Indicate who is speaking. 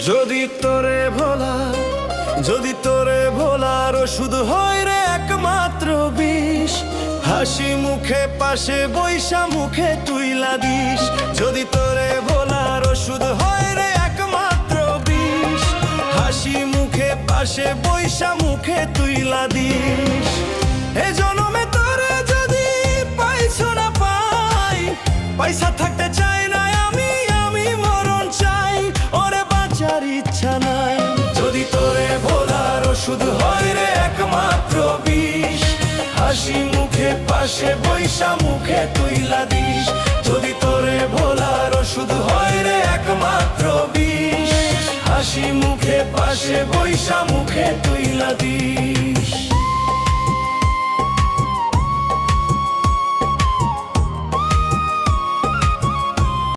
Speaker 1: যদি তোরে ভোলার ওষুধ হয় রে একমাত্র বিষ, হাসি মুখে পাশে বৈশা মুখে তুইলা দিস। যদি তোরে ভোলার ওষুধ হয় রে একমাত্র বিষ, হাসি মুখে পাশে বৈশা মুখে তুইলা দিস। এ জনমে তোরে যদি পাইছো না পাই, পয়সা থাকতে চাই না আমি মরণ চাই, ওরে বাঁচার ইচ্ছা নাই। যদি তোরে ভোলার ওষুধ হয় রে একমাত্র বিষ, হাসি মুখে পাশে বৈশা মুখে তুইলা দিস। যদি তোরে ভোলার ওষুধ হয় রে একমাত্র বিষ, হাসি মুখে পাশে বৈশা মুখে তুইলা দিস।